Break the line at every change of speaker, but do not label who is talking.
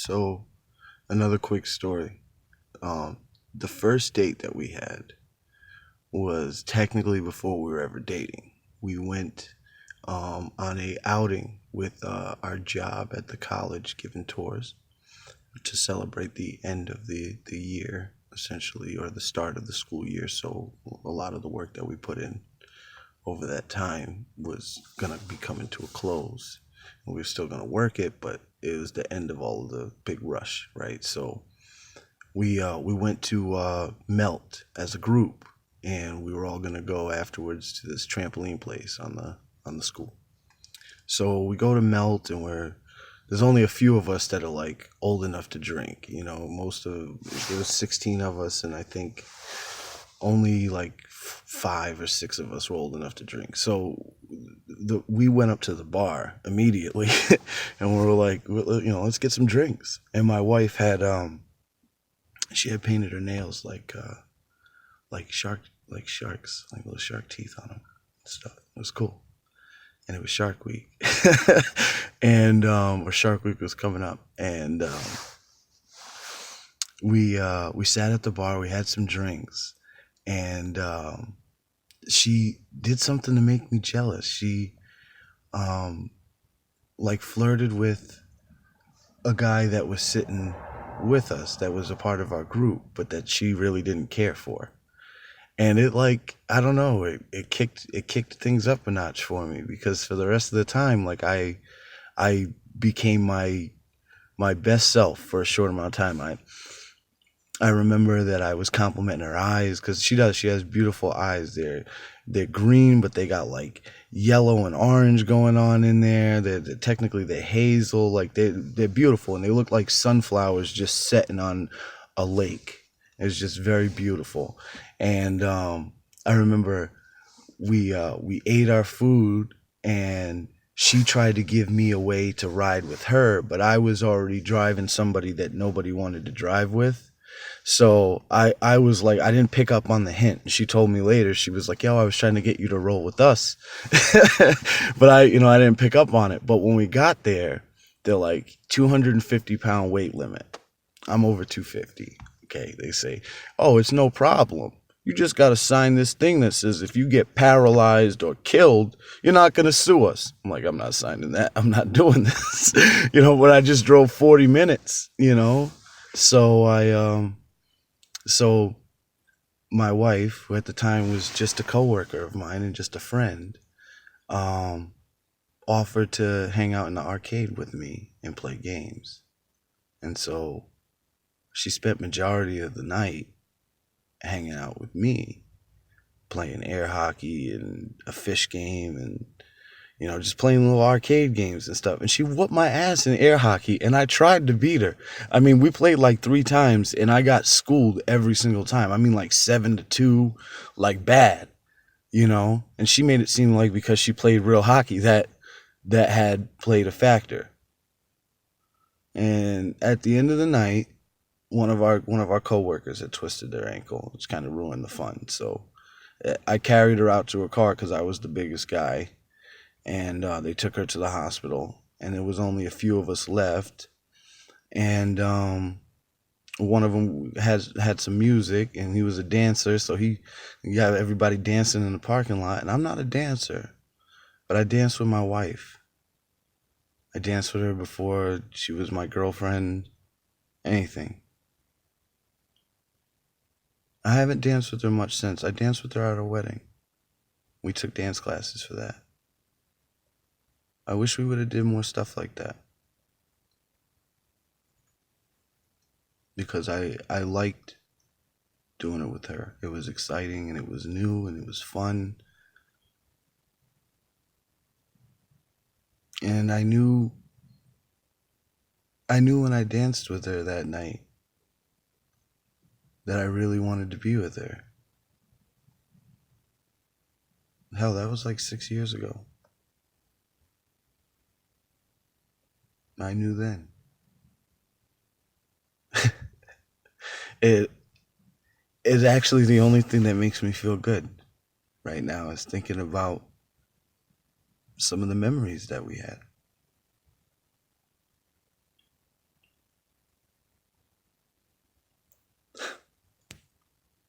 So, another quick story. Um, the first date that we had was technically before we were ever dating. We went on a outing with our job at the college, giving tours to celebrate the end of the year, essentially, or the start of the school year. So, a lot of the work that we put in over that time was going to be coming to a close. And we were still going to work it, but it was the end of all of the big rush, right? So, we went to Melt as a group, and we were all gonna go afterwards to this trampoline place on the school. So we go to Melt, and there's only a few of us that are like old enough to drink. You know, most of there was 16 of us, and I think only like 5 or 6 of us were old enough to drink. So we went up to the bar immediately, and we were like, let's get some drinks. And my wife had she had painted her nails like sharks, like little shark teeth on them and stuff. It was cool, and it was Shark Week, and or Shark Week was coming up, and we sat at the bar. We had some drinks, and she did something to make me jealous. She like flirted with a guy that was sitting with us that was a part of our group, but that she really didn't care for. And it, like, I don't know, it kicked things up a notch for me, because for the rest of the time, like, I became my best self for a short amount of time. I remember that I was complimenting her eyes, because she has beautiful eyes. They're green, but they got like yellow and orange going on in there. They're technically they're hazel, like they're beautiful, and they look like sunflowers just setting on a lake. It's just very beautiful. And I remember we ate our food, and she tried to give me a way to ride with her, but I was already driving somebody that nobody wanted to drive with. So I was like, I didn't pick up on the hint. She told me later, she was like, yo, I was trying to get you to roll with us. But I didn't pick up on it. But when we got there, they're like 250-pound weight limit. I'm over 250. Okay. They say, oh, it's no problem. You just got to sign this thing that says if you get paralyzed or killed, you're not going to sue us. I'm like, I'm not signing that. I'm not doing this. But I just drove 40 minutes. So so my wife, who at the time was just a coworker of mine and just a friend, um, offered to hang out in the arcade with me and play games. And so she spent majority of the night hanging out with me, playing air hockey and a fish game, and just playing little arcade games and stuff. And she whooped my ass in air hockey, and I tried to beat her. I mean, we played like 3 times, and I got schooled every single time. I mean, like 7-2, like bad. And she made it seem like because she played real hockey that had played a factor. And at the end of the night, one of our coworkers had twisted their ankle, which kind of ruined the fun. So I carried her out to her car because I was the biggest guy, and they took her to the hospital, and there was only a few of us left. And one of them had some music, and he was a dancer, so he got everybody dancing in the parking lot. And I'm not a dancer, but I danced with my wife. I danced with her before she was my girlfriend, anything. I haven't danced with her much since. I danced with her at our wedding. We took dance classes for that. I wish we would have did more stuff like that, because I liked doing it with her. It was exciting, and it was new, and it was fun. And I knew when I danced with her that night that I really wanted to be with her. Hell, that was like 6 years ago. I knew then. It is actually the only thing that makes me feel good right now, is thinking about some of the memories that we had.